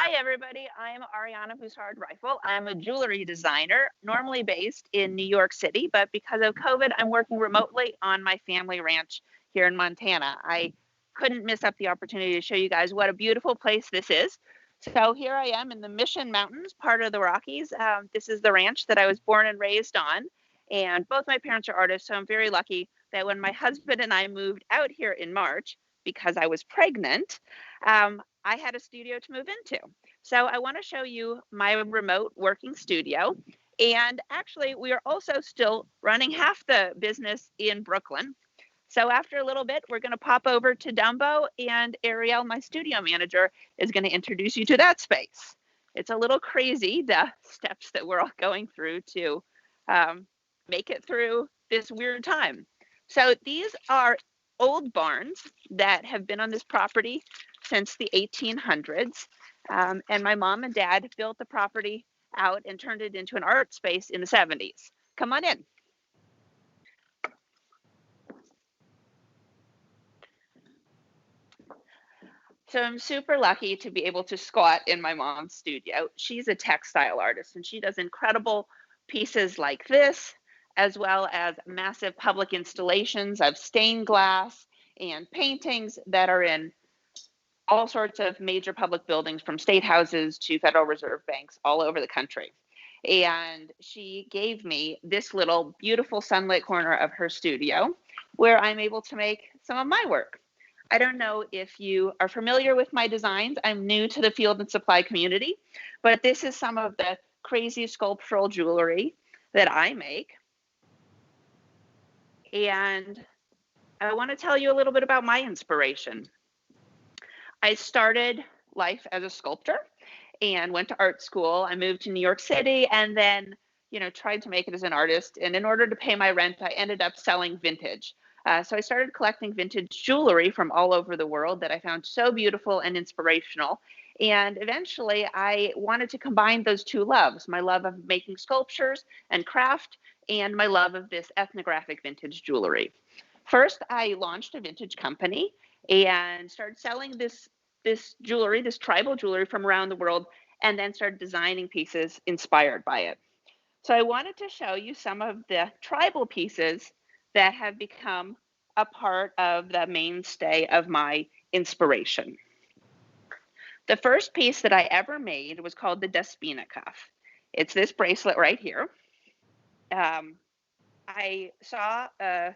Hi, everybody. I'm Ariana Boussard-Reifel. I'm a jewelry designer, normally based in New York City, but because of COVID, I'm working remotely on my family ranch here in Montana. I couldn't miss up the opportunity to show you guys what a beautiful place this is. So here I am in the Mission Mountains, part of the Rockies. This is the ranch that I was born and raised on, and both my parents are artists, so I'm very lucky that when my husband and I moved out here in March, because I was pregnant, I had a studio to move into. So I want to show you my remote working studio. And actually, we are also still running half the business in Brooklyn. So after a little bit, we're going to pop over to Dumbo, and Ariel, my studio manager, is going to introduce you to that space. It's a little crazy, the steps that we're all going through to make it through this weird time. So these are old barns that have been on this property since the 1800s. And my mom and dad built the property out and turned it into an art space in the 70s. Come on in. So I'm super lucky to be able to squat in my mom's studio. She's a textile artist, and she does incredible pieces like this, as well as massive public installations of stained glass and paintings that are in all sorts of major public buildings, from state houses to Federal Reserve banks all over the country. And she gave me this little beautiful sunlit corner of her studio where I'm able to make some of my work. I don't know if you are familiar with my designs. I'm new to the field and supply community, but this is some of the crazy sculptural jewelry that I make. And I want to tell you a little bit about my inspiration. I started life as a sculptor and went to art school. I moved to New York City and then, tried to make it as an artist. And in order to pay my rent, I ended up selling vintage. So I started collecting vintage jewelry from all over the world that I found so beautiful and inspirational. And eventually I wanted to combine those two loves, my love of making sculptures and craft, and my love of this ethnographic vintage jewelry. First, I launched a vintage company and started selling this jewelry, this tribal jewelry from around the world, and then started designing pieces inspired by it. So I wanted to show you some of the tribal pieces that have become a part of the mainstay of my inspiration. The first piece that I ever made was called the Despina cuff. It's this bracelet right here. I saw a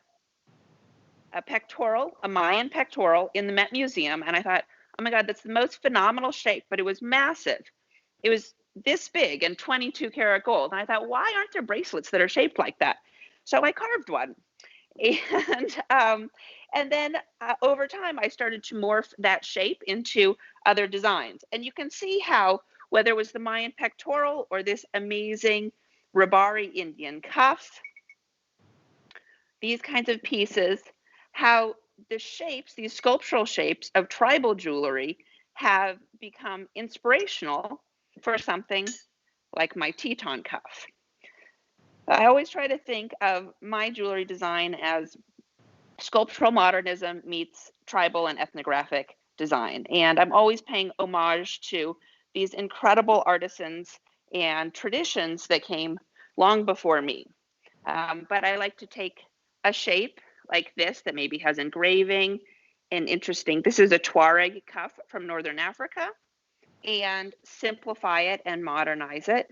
pectoral, a Mayan pectoral in the Met Museum, and I thought, oh my God, that's the most phenomenal shape, but it was massive. It was this big and 22 karat gold. And I thought, why aren't there bracelets that are shaped like that? So I carved one. And then over time, I started to morph that shape into other designs. And you can see how, whether it was the Mayan pectoral or this amazing Rabari Indian cuff, these kinds of pieces, how the shapes, these sculptural shapes of tribal jewelry have become inspirational for something like my Teton cuff. I always try to think of my jewelry design as sculptural modernism meets tribal and ethnographic design. And I'm always paying homage to these incredible artisans and traditions that came long before me. But I like to take a shape like this that maybe has engraving and interesting. This is a Tuareg cuff from Northern Africa, and simplify it and modernize it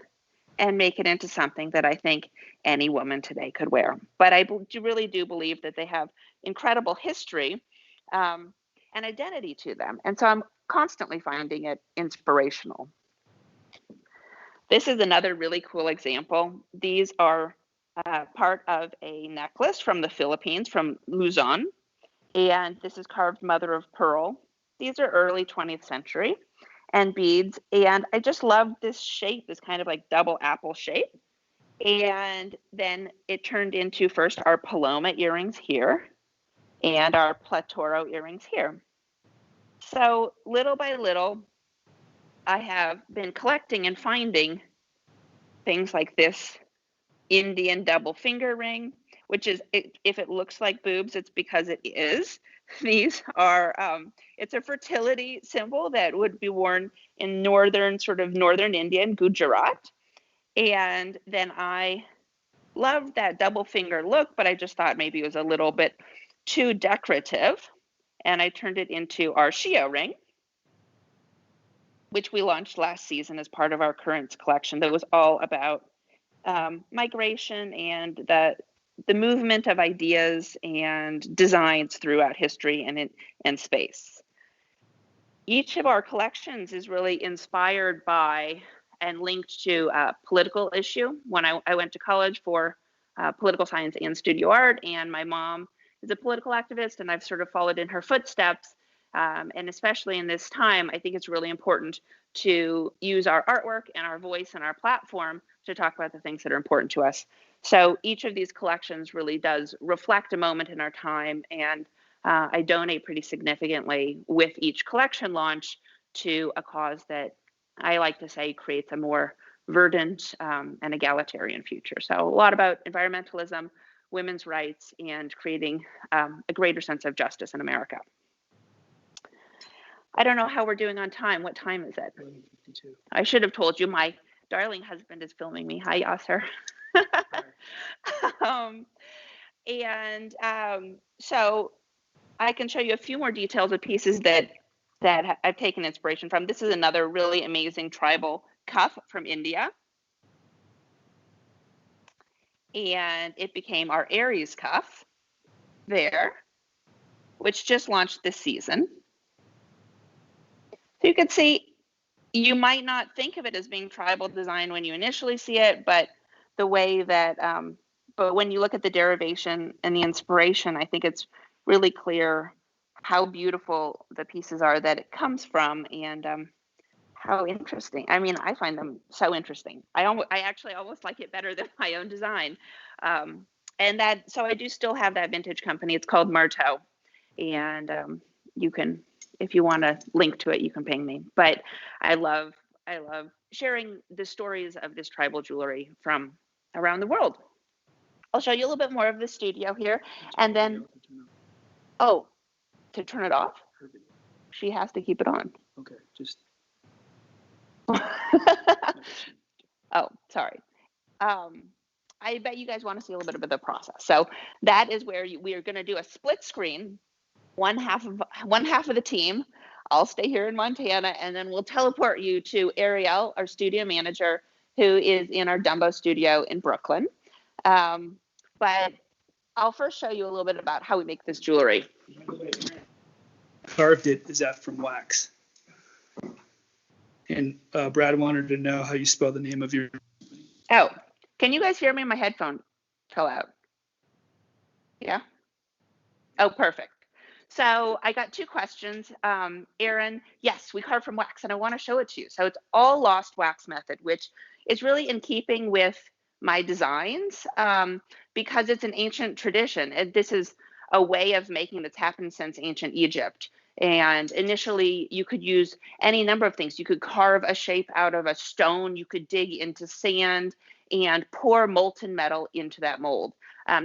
and make it into something that I think any woman today could wear. But I really do believe that they have incredible history and identity to them. And so I'm constantly finding it inspirational. This is another really cool example. These are part of a necklace from the Philippines, from Luzon. And this is carved mother of pearl. These are early 20th century. And beads. And I just love this shape, this kind of like double apple shape. And then it turned into first our Paloma earrings here and our Platoro earrings here. So little by little, I have been collecting and finding things like this Indian double finger ring, which is, if it looks like boobs, it's because it is. These are, it's a fertility symbol that would be worn in sort of northern India and Gujarat. And then I loved that double finger look, but I just thought maybe it was a little bit too decorative. And I turned it into our Shio ring, which we launched last season as part of our current collection that was all about migration and the movement of ideas and designs throughout history and space. Each of our collections is really inspired by and linked to a political issue. When I went to college for political science and studio art, and my mom is a political activist, and I've sort of followed in her footsteps. And especially in this time, I think it's really important to use our artwork and our voice and our platform to talk about the things that are important to us. So each of these collections really does reflect a moment in our time, and I donate pretty significantly with each collection launch to a cause that I like to say creates a more verdant and egalitarian future. So a lot about environmentalism, women's rights, and creating a greater sense of justice in America. I don't know how we're doing on time. What time is it? 11:52. I should have told you. My darling husband is filming me. Hi, Yasser. So I can show you a few more details of pieces that I've taken inspiration from. This is another really amazing tribal cuff from India. And it became our Aries cuff there, which just launched this season. So you can see, you might not think of it as being tribal design when you initially see it, but the way that, but when you look at the derivation and the inspiration, I think it's really clear how beautiful the pieces are that it comes from, and how interesting. I mean, I find them so interesting. I actually almost like it better than my own design. So I do still have that vintage company. It's called Murto, and you can, if you want to link to it, you can ping me. But I love sharing the stories of this tribal jewelry from around the world. I'll show you a little bit more of the studio here, and then, oh, to turn it off? She has to keep it on. Okay, just. Oh, sorry. I bet you guys want to see a little bit of the process. So that is where we are going to do a split screen. One half of the team, I'll stay here in Montana, and then we'll teleport you to Ariel, our studio manager, who is in our Dumbo studio in Brooklyn. But I'll first show you a little bit about how we make this jewelry. Carved it, is that from wax? And Brad wanted to know how you spell the name of your. Oh, can you guys hear me? My headphone fell out. Yeah? Oh, perfect. So I got two questions. Aaron, yes, we carve from wax, and I want to show it to you. So it's all lost wax method, which is really in keeping with my designs, because it's an ancient tradition. And this is a way of making that's happened since ancient Egypt. And initially, you could use any number of things. You could carve a shape out of a stone. You could dig into sand and pour molten metal into that mold.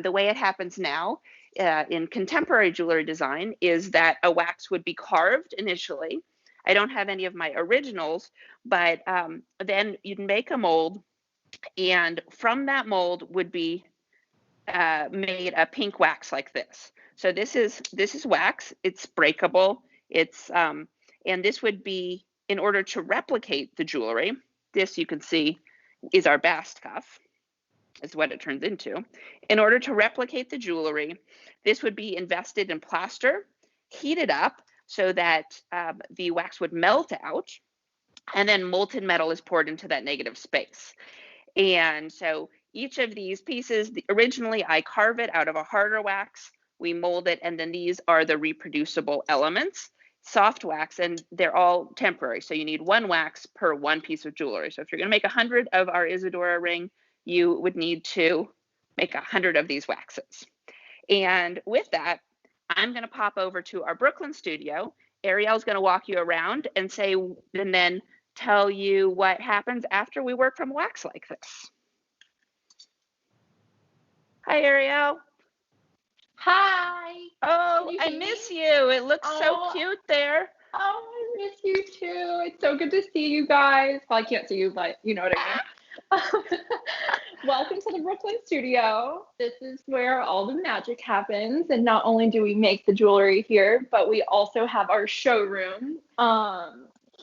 The way it happens now in contemporary jewelry design is that a wax would be carved initially. I don't have any of my originals, but then you'd make a mold, and from that mold would be made a pink wax like this. So this is wax. It's breakable. It's and this would be, in order to replicate the jewelry. This, you can see, is our bast cuff, is what it turns into. In order to replicate the jewelry, this would be invested in plaster, heated up so that the wax would melt out, and then molten metal is poured into that negative space. And so each of these pieces, originally I carve it out of a harder wax, we mold it, and then these are the reproducible elements, soft wax, and they're all temporary. So you need one wax per one piece of jewelry. So if you're going to make 100 of our Isadora ring, you would need to make 100 of these waxes. And with that, I'm going to pop over to our Brooklyn studio. Ariel's going to walk you around and then tell you what happens after we work from wax like this. Hi, Ariel. Hi. Oh, Can you I see me? miss you. It looks so Oh, cute there. oh, I miss you too. It's so good to see you guys. Well, I can't see you, but you know what I mean. Welcome to the Brooklyn studio. This is where all the magic happens. And not only do we make the jewelry here, but we also have our showroom.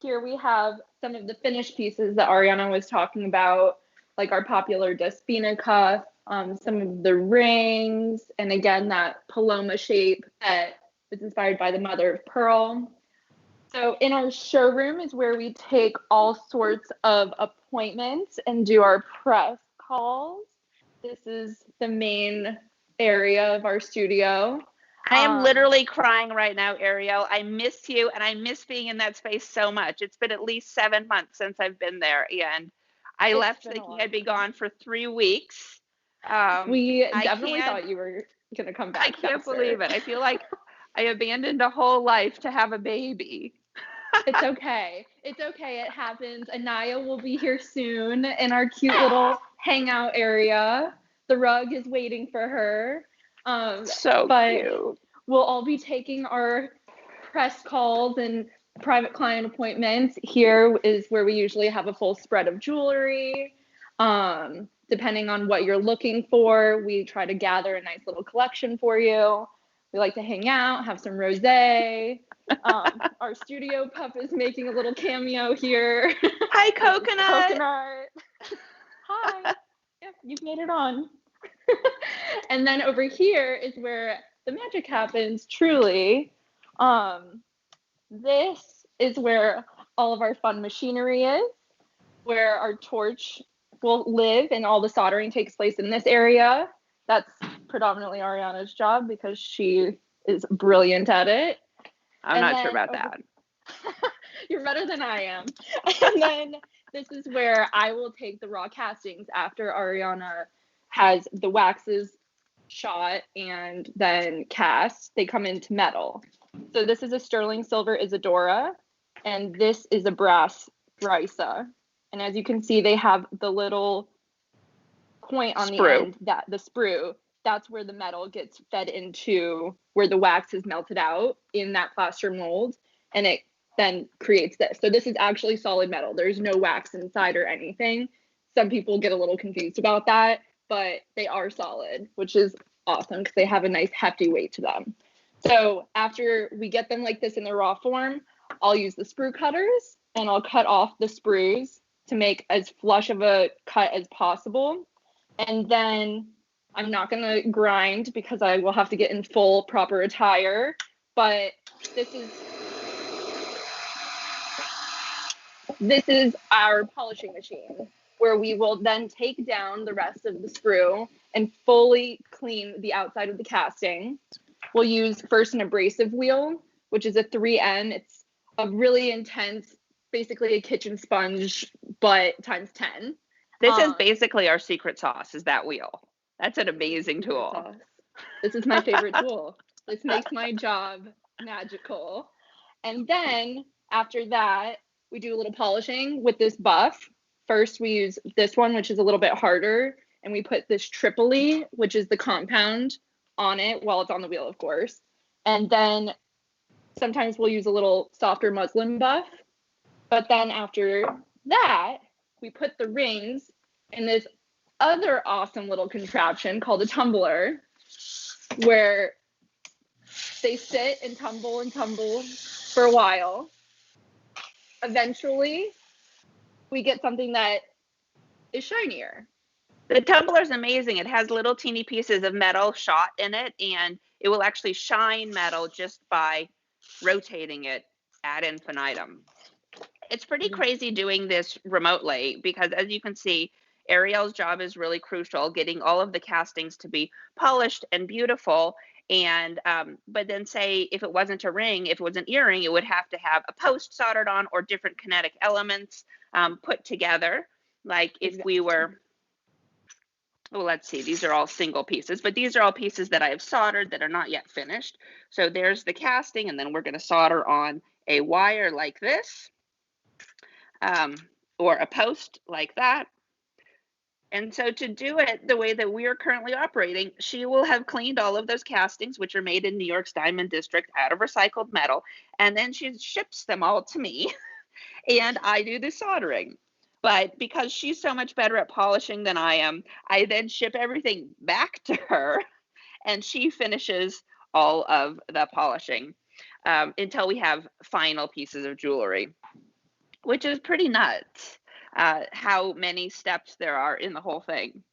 Here we have some of the finished pieces that Ariana was talking about, like our popular Despina cuff, some of the rings, and again, that Paloma shape that was inspired by the mother of pearl. So in our showroom is where we take all sorts of appointments and do our press calls. This is the main area of our studio. I am literally crying right now, Ariel. I miss you and I miss being in that space so much. It's been at least 7 months since I've been there, and I It's left been a thinking long I'd be time. gone for 3 weeks. We I definitely can't, thought you were going to come I back can't faster. believe it. I feel like I abandoned a whole life to have a baby. It's okay. It's okay. It happens. Anaya will be here soon in our cute little hangout area. The rug is waiting for her. So but cute. we'll all be taking our press calls and private client appointments. Here is where we usually have a full spread of jewelry. Depending on what you're looking for, we try to gather a nice little collection for you. We like to hang out, have some rosé. Our studio pup is making a little cameo here. Hi, Coconut. Coconut. Hi. Yep, you've made it on. And then over here is where the magic happens, truly. This is where all of our fun machinery is, where our torch will live and all the soldering takes place in this area. That's predominantly Ariana's job because she is brilliant at it. I'm not sure about that. You're better than I am. And then this is where I will take the raw castings after Ariana has the waxes shot and then cast. They come into metal. So this is a sterling silver Isadora, and this is a brass Brisa. And as you can see, they have the little point on the end, that the sprue, that's where the metal gets fed into, where the wax is melted out in that plaster mold, and it then creates this. So this is actually solid metal. There's no wax inside or anything. Some people get a little confused about that, but they are solid, which is awesome because they have a nice hefty weight to them. So after we get them like this in their raw form, I'll use the sprue cutters and I'll cut off the sprues to make as flush of a cut as possible. And then I'm not going to grind because I will have to get in full proper attire, but this is our polishing machine, where we will then take down the rest of the sprue and fully clean the outside of the casting. We'll use first an abrasive wheel, which is a 3N. It's a really intense, basically a kitchen sponge, but times 10. This is basically our secret sauce, is that wheel. That's an amazing tool. This is my favorite tool. This makes my job magical. And then after that, we do a little polishing with this buff. First, we use this one, which is a little bit harder, and we put this Tripoli, which is the compound, on it while it's on the wheel, of course. And then sometimes we'll use a little softer muslin buff. But then after that, we put the rings in this other awesome little contraption called a tumbler, where they sit and tumble for a while. Eventually, we get something that is shinier. The tumbler is amazing. It has little teeny pieces of metal shot in it, and it will actually shine metal just by rotating it ad infinitum. It's pretty crazy doing this remotely because, as you can see, Ariel's job is really crucial, getting all of the castings to be polished and beautiful. And but then say if it wasn't a ring, if it was an earring, it would have to have a post soldered on or different kinetic elements put together. Like if we were, well, let's see, these are all single pieces, but these are all pieces that I have soldered that are not yet finished. So there's the casting, and then we're going to solder on a wire like this, or a post like that. And so to do it the way that we are currently operating, she will have cleaned all of those castings, which are made in New York's Diamond District out of recycled metal, and then she ships them all to me, and I do the soldering. But because she's so much better at polishing than I am, I then ship everything back to her, and she finishes all of the polishing until we have final pieces of jewelry, which is pretty nuts. How many steps there are in the whole thing.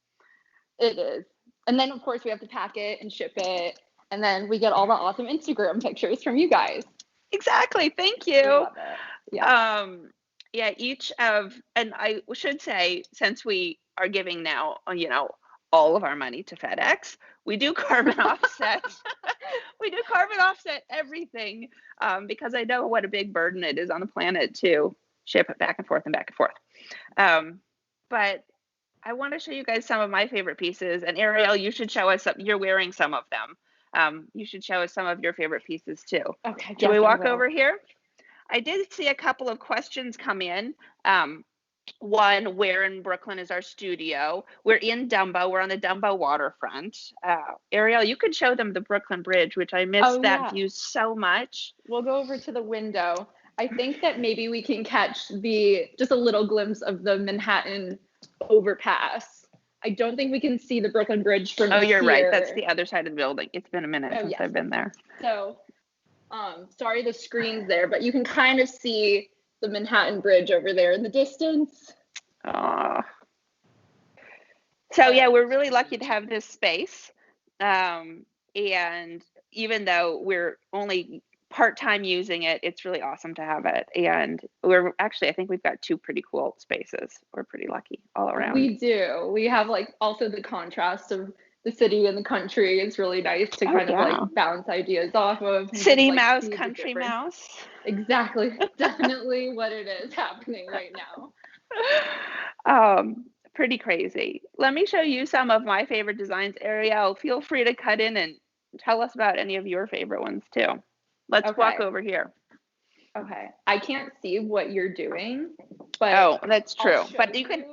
It is. And then, of course, we have to pack it and ship it. And then we get all the awesome Instagram pictures from you guys. Exactly. Thank We you. love it. Yeah. Yeah, and I should say, since we are giving now, all of our money to FedEx, we do carbon offset. We do carbon offset everything because I know what a big burden it is on the planet to ship it back and forth and back and forth. But I want to show you guys some of my favorite pieces. And Ariel, you should show us some. You're wearing some of them. You should show us some of your favorite pieces too. Okay. Shall we yes, I walk will. over here? I did see a couple of questions come in. One, where in Brooklyn is our studio? We're in Dumbo. We're on the Dumbo waterfront. Ariel, you could show them the Brooklyn Bridge, which I missed that view so much. We'll go over to the window. I think that maybe we can catch just a little glimpse of the Manhattan overpass. I don't think we can see the Brooklyn Bridge from Oh, you're right. here. That's the other side of the building. It's been a minute since yes. I've been there. So, sorry the screen's there, but you can kind of see the Manhattan Bridge over there in the distance. So yeah, we're really lucky to have this space. And even though we're only part-time using it, it's really awesome to have it. And I think we've got two pretty cool spaces. We're pretty lucky all around. We do. We have also the contrast of the city and the country. It's really nice to kind of bounce ideas off of. City mouse, country mouse. Exactly. Definitely what it is happening right now. Pretty crazy. Let me show you some of my favorite designs. Ariel, feel free to cut in and tell us about any of your favorite ones too. Let's walk over here. Okay. I can't see what you're doing, but that's true. But you can.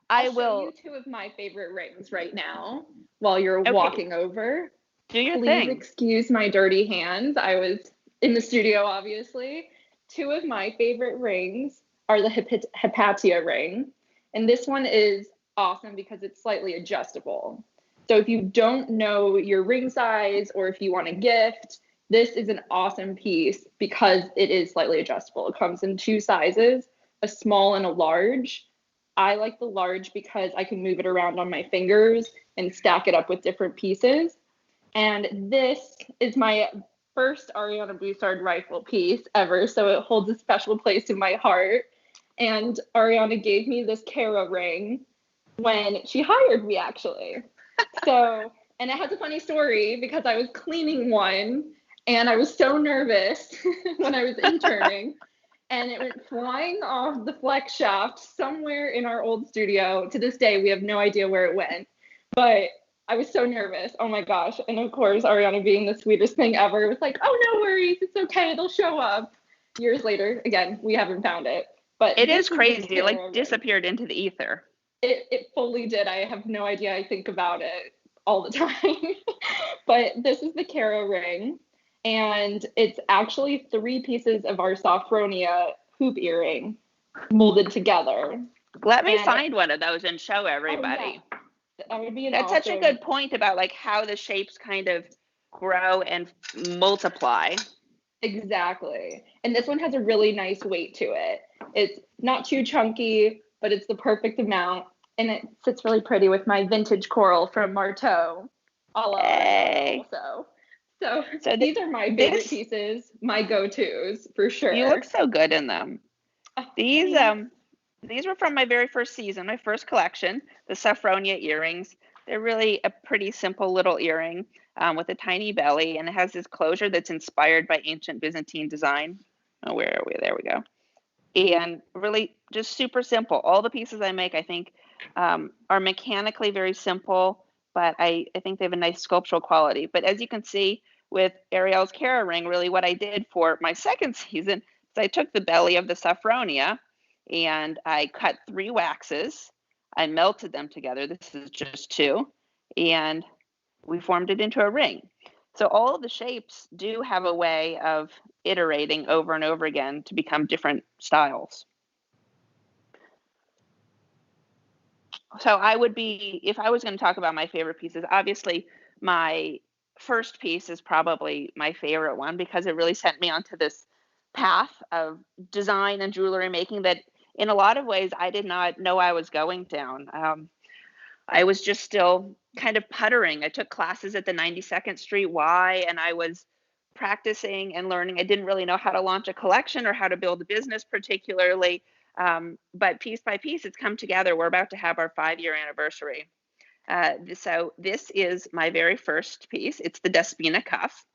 I will show you two of my favorite rings right now while you're walking over. Do your thing. Please excuse my dirty hands. I was in the studio, obviously. Two of my favorite rings are the Hypatia ring. And this one is awesome because it's slightly adjustable. So if you don't know your ring size or if you want a gift, this is an awesome piece because it is slightly adjustable. It comes in two sizes, a small and a large. I like the large because I can move it around on my fingers and stack it up with different pieces. And this is my first Ariana Boussard-Reifel piece ever, so it holds a special place in my heart. And Ariana gave me this Cara ring when she hired me, actually. So, and it has a funny story because I was cleaning one and I was so nervous when I was interning. And it went flying off the flex shaft somewhere in our old studio. To this day, we have no idea where it went. But I was so nervous. Oh my gosh. And of course, Ariana being the sweetest thing ever was like, oh, no worries. It's okay. It'll show up. Years later, again, we haven't found it. But it is crazy. It disappeared into the ether. It fully did. I have no idea. I think about it all the time. But this is the Cara ring. And it's actually 3 pieces of our Sophronia hoop earring molded together. Let me find one of those and show everybody. Oh, yeah. That would be That's such a good point about how the shapes kind of grow and multiply. Exactly. And this one has a really nice weight to it. It's not too chunky, but it's the perfect amount. And it sits really pretty with my vintage coral from Marteau. So these are my favorite pieces, my go-tos for sure. You look so good in them. These were from my very first season, my first collection, the Sophronia earrings. They're really a pretty simple little earring with a tiny belly, and it has this closure that's inspired by ancient Byzantine design. Oh, where are we? There we go. And really just super simple. All the pieces I make, I think, are mechanically very simple, but I think they have a nice sculptural quality. But as you can see with Ariel's Cara ring, really what I did for my second season is I took the belly of the Sophronia and I cut 3 waxes. I melted them together. This is just 2, and we formed it into a ring. So all of the shapes do have a way of iterating over and over again to become different styles. So I would be, if I was going to talk about my favorite pieces, obviously my first piece is probably my favorite one because it really sent me onto this path of design and jewelry making that in a lot of ways I did not know I was going down. I was just still kind of puttering. I took classes at the 92nd Street Y, and I was practicing and learning. I didn't really know how to launch a collection or how to build a business particularly. But piece by piece, it's come together. We're about to have our 5-year anniversary. So this is my very first piece. It's the Despina cuff.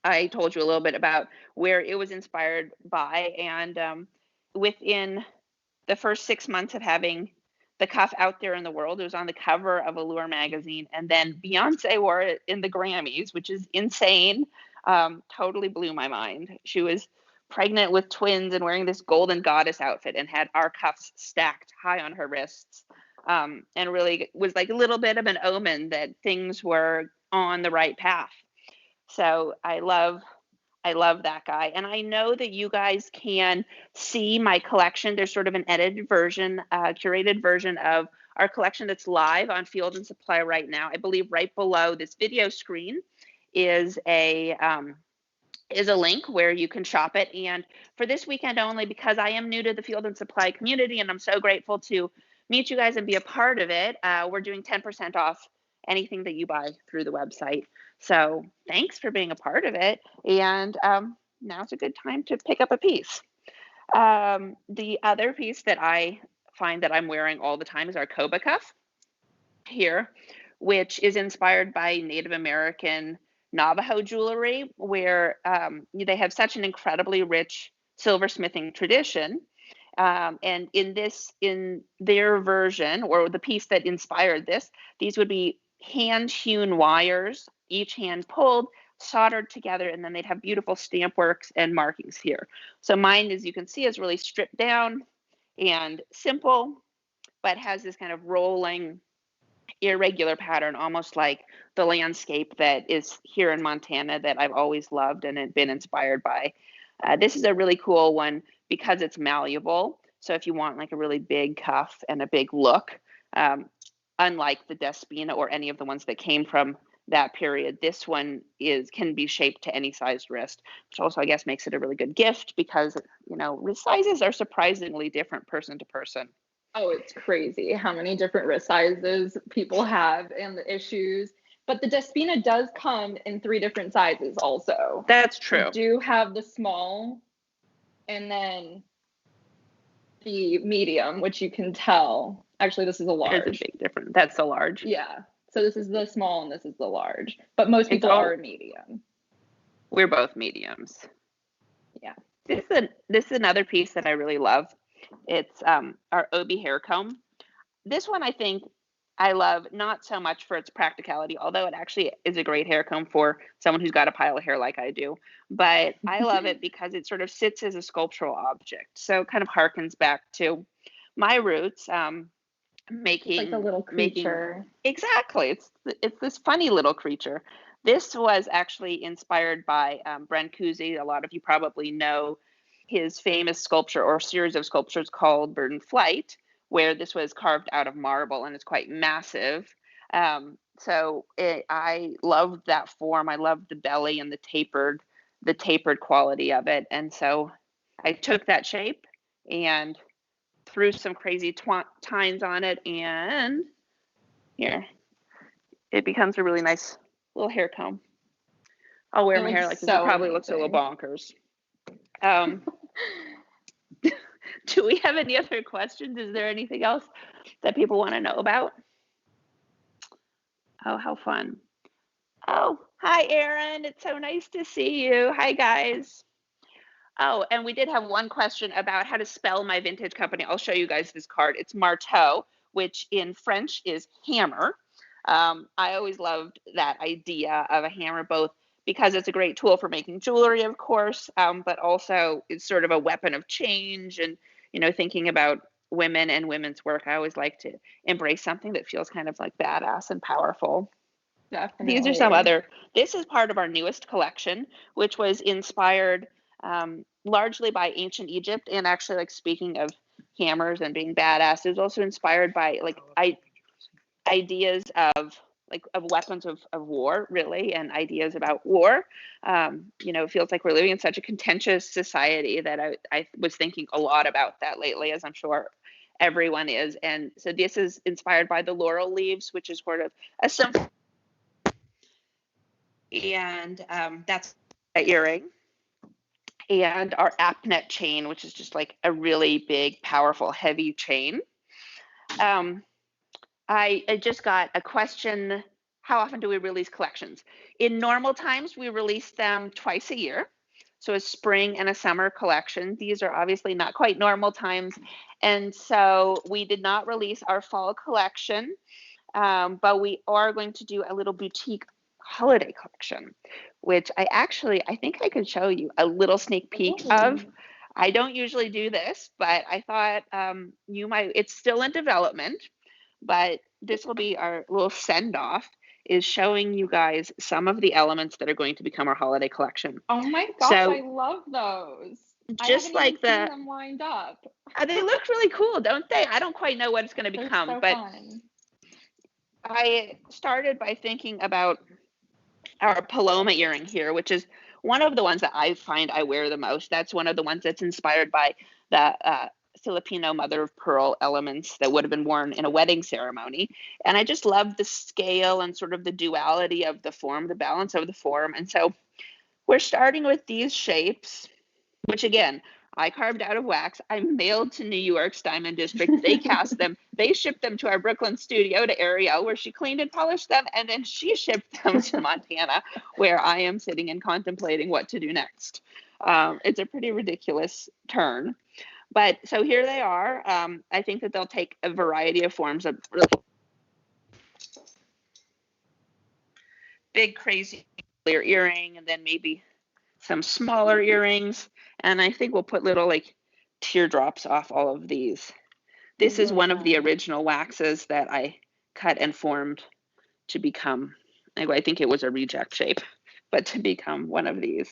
I told you a little bit about where it was inspired by. And within the first 6 months of having the cuff out there in the world, it was on the cover of Allure magazine. And then Beyonce wore it in the Grammys, which is insane. Totally blew my mind. She was pregnant with twins and wearing this golden goddess outfit and had our cuffs stacked high on her wrists. And really was like a little bit of an omen that things were on the right path. So I love that guy. And I know that you guys can see my collection. There's sort of an edited version, curated version of our collection that's live on Field and Supply right now. I believe right below this video screen is a link where you can shop it. And for this weekend only, because I am new to the Field and Supply community and I'm so grateful to meet you guys and be a part of it, we're doing 10% off anything that you buy through the website. So thanks for being a part of it. And now's a good time to pick up a piece. The other piece that I find that I'm wearing all the time is our Koba cuff here, which is inspired by Native American Navajo jewelry, where they have such an incredibly rich silversmithing tradition. And in their version, or the piece that inspired this, these would be hand-hewn wires, each hand pulled, soldered together, and then they'd have beautiful stamp works and markings here. So mine, as you can see, is really stripped down and simple, but has this kind of rolling, irregular pattern, almost like the landscape that is here in Montana that I've always loved and been inspired by. This is a really cool one because it's malleable. So if you want like a really big cuff and a big look, unlike the Despina or any of the ones that came from that period, this one can be shaped to any sized wrist, which also I guess makes it a really good gift because, you know, wrist sizes are surprisingly different person to person. Oh, it's crazy how many different wrist sizes people have and the issues. But the Despina does come in 3 different sizes also. That's true. You do have the small and then the medium, which you can tell. Actually, this is a large. There's a big difference. That's the large. Yeah. So this is the small and this is the large. But most people are medium. We're both mediums. Yeah. This is another piece that I really love. It's our Obi hair comb. This one I think I love not so much for its practicality, although it actually is a great hair comb for someone who's got a pile of hair like I do. But I love it because it sort of sits as a sculptural object. So it kind of harkens back to my roots. Making it's like a little creature. Exactly. It's this funny little creature. This was actually inspired by Brancusi. A lot of you probably know his famous sculpture or series of sculptures called Bird in Flight, where this was carved out of marble and it's quite massive. I loved that form. I loved the belly and the tapered quality of it. And so I took that shape and threw some crazy tines on it, and here it becomes a really nice little hair comb. I'll wear my hair like this. It probably looks a little bonkers. Do we have any other questions? Is there anything else that people want to know about? Oh, how fun. Oh, hi, Erin. It's so nice to see you. Hi, guys. Oh, and we did have one question about how to spell my vintage company. I'll show you guys this card. It's Marteau, which in French is hammer. I always loved that idea of a hammer, both because it's a great tool for making jewelry, of course, but also it's sort of a weapon of change and, you know, thinking about women and women's work, I always like to embrace something that feels kind of like badass and powerful. Definitely. These are some other, this is part of our newest collection, which was inspired largely by ancient Egypt. And actually, like, speaking of hammers and being badass, it was also inspired by like ideas of weapons of war, really, and ideas about war. It feels like we're living in such a contentious society that I was thinking a lot about that lately, as I'm sure everyone is. And so this is inspired by the laurel leaves, which is sort of a simple, and that's an earring, and our AppNet chain, which is just like a really big, powerful, heavy chain. I just got a question, how often do we release collections? In normal times, we release them twice a year. So a spring and a summer collection. These are obviously not quite normal times. And so we did not release our fall collection, but we are going to do a little boutique holiday collection, which I think I could show you a little sneak peek of. I don't usually do this, but I thought you might, it's still in development, but this will be our little send off, is showing you guys some of the elements that are going to become our holiday collection. Oh my gosh, So, I love those. Just like seen them lined up. They look really cool, don't they? I don't quite know what it's going to become, so but fun. I started by thinking about our Paloma earring here, which is one of the ones that I find I wear the most. That's one of the ones that's inspired by the Filipino mother of pearl elements that would have been worn in a wedding ceremony. And I just love the scale and sort of the duality of the form, the balance of the form. And so we're starting with these shapes, which again, I carved out of wax. I mailed to New York's Diamond District. They cast them. They shipped them to our Brooklyn studio to Ariel, where she cleaned and polished them. And then she shipped them to Montana, where I am sitting and contemplating what to do next. It's a pretty ridiculous turn. But so here they are. I think that they'll take a variety of forms, of really big, crazy earring, and then maybe some smaller earrings. And I think we'll put little like teardrops off all of these. This is one of the original waxes that I cut and formed to become, I think it was a reject shape, but to become one of these.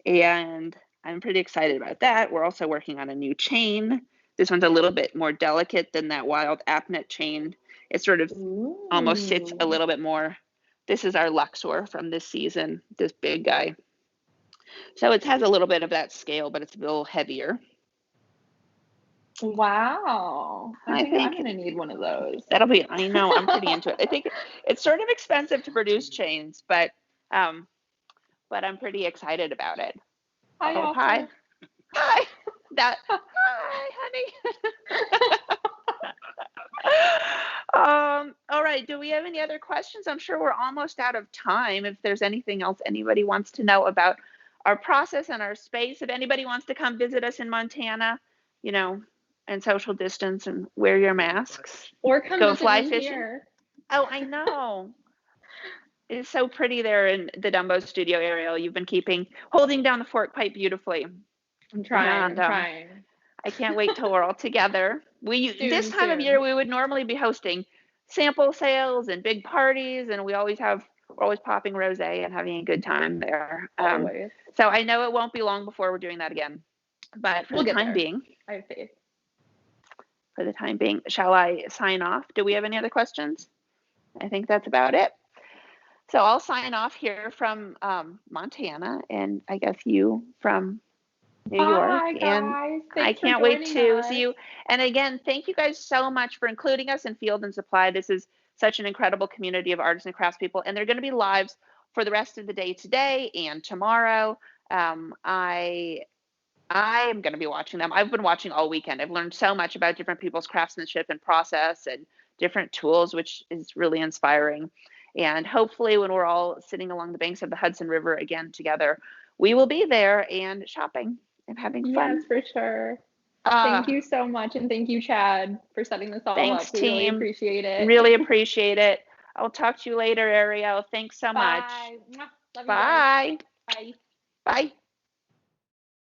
And I'm pretty excited about that. We're also working on a new chain. This one's a little bit more delicate than that wild AppNet chain. It sort of almost sits a little bit more. This is our Luxor from this season, this big guy. So it has a little bit of that scale, but it's a little heavier. Wow. I think I'm going to need one of those. I know, I'm pretty into it. I think it's sort of expensive to produce chains, but I'm pretty excited about it. Hi, oh, hi. Hi. Hi, honey. All right. Do we have any other questions? I'm sure we're almost out of time. If there's anything else anybody wants to know about our process and our space, if anybody wants to come visit us in Montana, and social distance and wear your masks. Or come go fly fishing. Here. Oh, I know. It's so pretty there in the Dumbo studio area. You've been holding down the fork pipe beautifully. I'm trying. I can't wait till we're all together. This time of year, we would normally be hosting sample sales and big parties, and we're always popping rosé and having a good time there. So I know it won't be long before we're doing that again. But for the time being, I have faith. For the time being, shall I sign off? Do we have any other questions? I think that's about it. So I'll sign off here from Montana, and I guess you from New York. Bye, guys. And I can't wait to see you. And again, thank you guys so much for including us in Field and Supply. This is such an incredible community of artists and craftspeople, and they're going to be lives for the rest of the day today and tomorrow. I'm going to be watching them. I've been watching all weekend. I've learned so much about different people's craftsmanship and process and different tools, which is really inspiring. And hopefully when we're all sitting along the banks of the Hudson River again together, we will be there and shopping and having fun. Yes, for sure. Thank you so much. And thank you, Chad, for setting this all thanks, up. We team. Really appreciate it. Really appreciate it. I'll talk to you later, Ariel. Thanks so much. Love Bye. You guys. Bye. Bye.